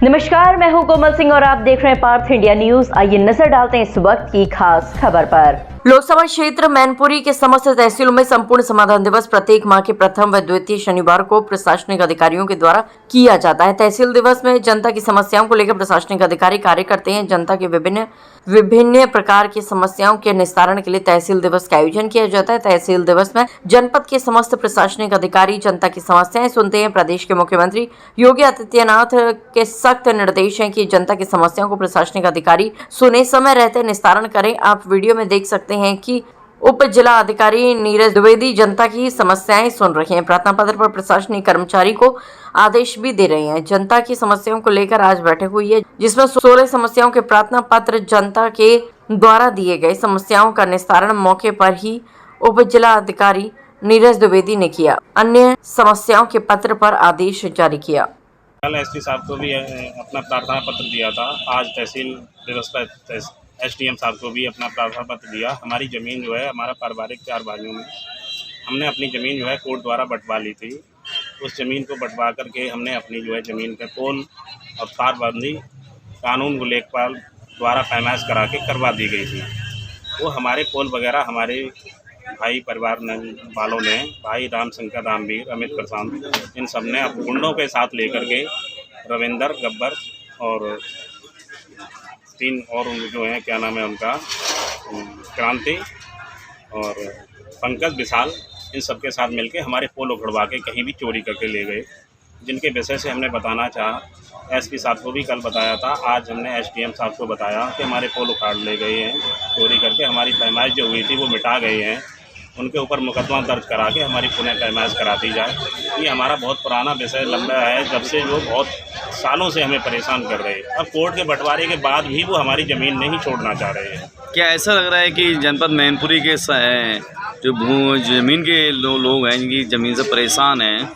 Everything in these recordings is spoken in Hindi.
नमस्कार, मैं हूं कोमल सिंह और आप देख रहे हैं पार्थ इंडिया न्यूज। आइए नजर डालते हैं इस वक्त की खास खबर पर। लोकसभा क्षेत्र मैनपुरी के समस्त तहसीलों में संपूर्ण समाधान दिवस प्रत्येक माह के प्रथम व द्वितीय शनिवार को प्रशासनिक अधिकारियों के द्वारा किया जाता है। तहसील दिवस में जनता की समस्याओं को लेकर प्रशासनिक अधिकारी कार्य करते हैं। जनता के विभिन्न प्रकार की समस्याओं के निस्तारण के लिए तहसील दिवस का आयोजन किया जाता है। तहसील दिवस में जनपद के समस्त प्रशासनिक अधिकारी जनता की समस्याएं सुनते हैं। प्रदेश के मुख्यमंत्री योगी आदित्यनाथ के सख्त निर्देश हैं कि जनता की समस्याओं को प्रशासनिक अधिकारी सुने, समय रहते निस्तारण करें। आप वीडियो में देख सकते हैं कि उप जिला अधिकारी नीरज द्विवेदी जनता की समस्याएं सुन रहे हैं। प्रार्थना पत्र पर प्रशासनिक कर्मचारी को आदेश भी दे रहे हैं। जनता की समस्याओं को लेकर आज बैठक हुई है, जिसमें 16 समस्याओं के प्रार्थना पत्र जनता के द्वारा दिए गए समस्याओं का निस्तारण मौके पर ही उप जिला अधिकारी नीरज द्विवेदी ने किया। अन्य समस्याओं के पत्र पर आदेश जारी किया। कल एसपी साहब को भी अपना प्रार्थना पत्र दिया था। आज तहसील दिवस पर एसडीएम साहब को भी अपना प्रार्थना पत्र दिया। हमारी ज़मीन जो है, हमारा पारिवारिक 4 भाइयों में हमने अपनी ज़मीन जो है कोर्ट द्वारा बंटवा ली थी। उस ज़मीन को बंटवा करके हमने अपनी जो है ज़मीन पे पोल और तारबंदी कानून को लेखपाल द्वारा पैमाइश करा के करवा दी गई थी। वो हमारे पोल वगैरह हमारे भाई परिवार वालों ने, भाई रामशंकर, रामवीर, अमित प्रशांत, इन सब ने अब गुंडों के साथ लेकर के रविंदर, गब्बर और 3 और जो हैं, क्या नाम है उनका, क्रांति और पंकज, विशाल, इन सब के साथ मिलके हमारे पोल उखड़वा के कहीं भी चोरी करके ले गए। जिनके विषय से हमने बताना चाहा, एसपी साहब को भी कल बताया था। आज हमने एसडीएम साहब को बताया कि हमारे पोल उखाड़ ले गए हैं चोरी करके। हमारी पैमाइश जो हुई थी वो मिटा गए हैं। उनके ऊपर मुकदमा दर्ज करा के हमारी पुनः पैमाइश करा दी जाए। ये हमारा बहुत पुराना विषय लंबा है, जब से वो बहुत सालों से हमें परेशान कर रहे हैं। अब कोर्ट के बंटवारे के बाद भी वो हमारी ज़मीन नहीं छोड़ना चाह रहे हैं। क्या ऐसा लग रहा है कि जनपद मैनपुरी के जो ज़मीन के लोग हैं, जिनकी ज़मीन से परेशान हैं,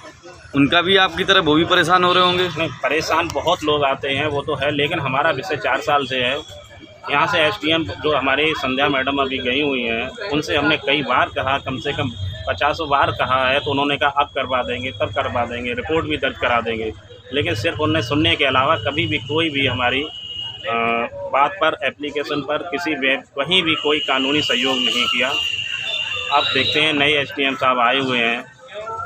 उनका भी आपकी तरह वो भी परेशान हो रहे होंगे? नहीं, परेशान बहुत लोग आते हैं, वो तो है, लेकिन हमारा विषय 4 साल से है। यहाँ से एसडीएम जो हमारे संध्या मैडम अभी गई हुई हैं, उनसे हमने कई बार कहा, कम से कम 50 बार कहा है, तो उन्होंने कहा अब करवा देंगे, तब करवा देंगे, रिपोर्ट भी दर्ज करा देंगे। लेकिन सिर्फ उन्हें सुनने के अलावा कभी भी कोई भी हमारी बात पर, एप्लीकेशन पर, कहीं भी कोई कानूनी सहयोग नहीं किया। अब देखते हैं, नए एसडीएम साहब आए हुए हैं,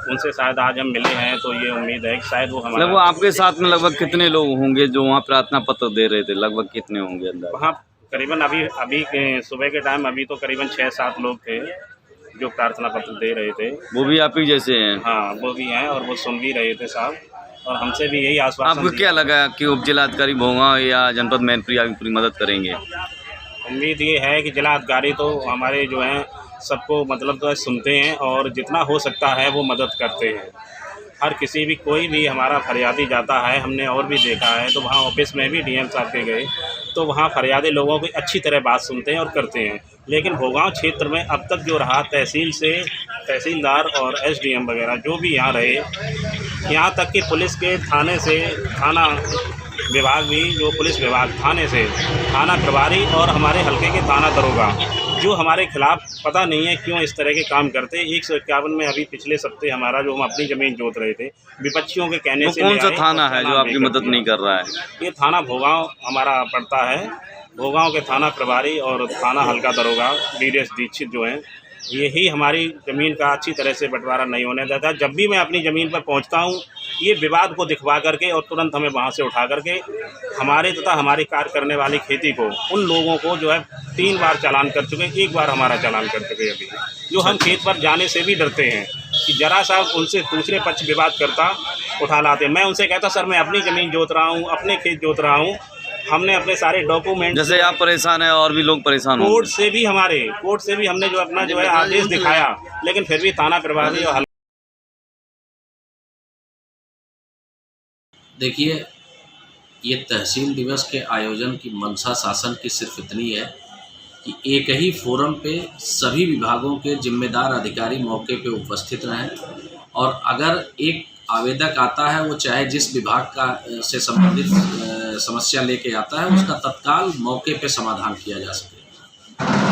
उनसे शायद आज हम मिले हैं, तो ये उम्मीद है कि शायद वो हमारा। लगभग आपके साथ में लगभग कितने लोग होंगे जो वहाँ प्रार्थना पत्र दे रहे थे? लगभग कितने होंगे अंदर? वहाँ करीबन अभी सुबह के टाइम अभी तो करीबन 6-7 लोग थे जो प्रार्थना पत्र दे रहे थे। वो भी आप ही जैसे हैं? हाँ, वो भी हैं और वो सुन भी रहे थे साहब, और हमसे भी यही आश्वासन। आपको क्या लगा कि उप जिलाधिकारी भोंगा या जनपद मैनपुरी आपकी पूरी मदद करेंगे? उम्मीद ये है कि जिलाधिकारी तो हमारे जो हैं सबको मतलब तो सुनते हैं और जितना हो सकता है वो मदद करते हैं। हर किसी भी कोई भी हमारा फरियादी जाता है, हमने और भी देखा है, तो वहाँ ऑफिस में भी डीएम साहब के गए, तो वहाँ फरियादी लोगों की अच्छी तरह बात सुनते हैं और करते हैं। लेकिन भोगांव क्षेत्र में अब तक जो रहा, तहसील से तहसीलदार और एसडीएम वगैरह जो भी यहाँ रहे, यहाँ तक कि पुलिस के थाने से थाना विभाग भी, जो पुलिस विभाग थाने से थाना प्रभारी और हमारे हल्के के थाना दरोगा, जो हमारे खिलाफ पता नहीं है क्यों इस तरह के काम करते हैं। 151 में अभी पिछले सप्ते हमारा जो हम अपनी ज़मीन जोत रहे थे, विपक्षियों के कहने से। कौन सा थाना है जो आपकी मदद नहीं कर रहा है? ये थाना भोगांव हमारा पड़ता है। भोगांव के थाना प्रभारी और थाना हल्का दरोगा डीएस दीक्षित जो हैं, यही हमारी ज़मीन का अच्छी तरह से बंटवारा नहीं होने देता। जब भी मैं अपनी ज़मीन पर पहुंचता हूं, ये विवाद को दिखवा करके और तुरंत हमें वहां से उठा करके हमारे तथा हमारी कार्य करने वाली खेती को, उन लोगों को जो है 3 बार चालान कर चुके हैं, 1 बार हमारा चालान कर चुके हैं अभी, जो हम खेत पर जाने से भी डरते हैं कि जरा सा उनसे दूसरे पक्ष विवाद करता उठा लाते। मैं उनसे कहता, सर मैं अपनी ज़मीन जोत रहा हूँ, अपने खेत जोत रहा हूँ, हमने अपने सारे डॉक्यूमेंट। जैसे आप परेशान हैं और भी लोग परेशान होंगे। कोर्ट से भी हमने जो अपना जो है आदेश दिखाया, लेकिन फिर भी थाना प्रभारी और देखिए, ये तहसील दिवस के आयोजन की मंशा शासन की सिर्फ इतनी है कि एक ही फोरम पे सभी विभागों के जिम्मेदार अधिकारी मौके पे उपस्थित रहें, और अगर एक आवेदक आता है, वो चाहे जिस विभाग का से संबंधित समस्या लेके आता है, उसका तत्काल मौके पे समाधान किया जा सके।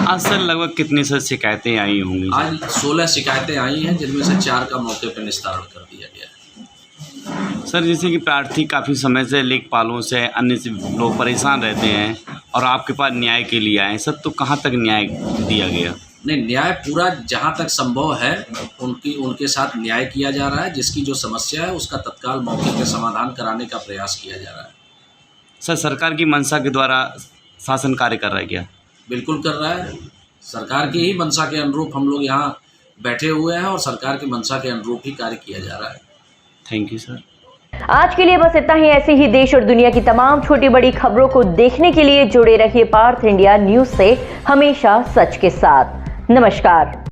आज सर लगभग कितनी सर शिकायतें आई होंगी? आज 16 शिकायतें आई हैं, जिनमें से 4 का मौके पे निस्तारण कर दिया गया है। सर जैसे कि प्रार्थी काफ़ी समय से लेखपालों से अन्य से लोग परेशान रहते हैं और आपके पास न्याय के लिए आए सर, तो कहाँ तक न्याय दिया गया? नहीं, न्याय पूरा जहाँ तक संभव है उनके साथ न्याय किया जा रहा है। जिसकी जो समस्या है उसका तत्काल मौके पर समाधान कराने का प्रयास किया जा रहा है। सर सरकार की मंशा के द्वारा शासन कार्य कर रहा है क्या? बिल्कुल कर रहा है। सरकार की ही मंशा के अनुरूप हम लोग यहाँ बैठे हुए हैं और सरकार की मंशा के अनुरूप ही कार्य किया जा रहा है। Thank you sir. आज के लिए बस इतना ही। ऐसे ही देश और दुनिया की तमाम छोटी बड़ी खबरों को देखने के लिए जुड़े रहिए पार्थ इंडिया न्यूज से, हमेशा सच के साथ। नमस्कार।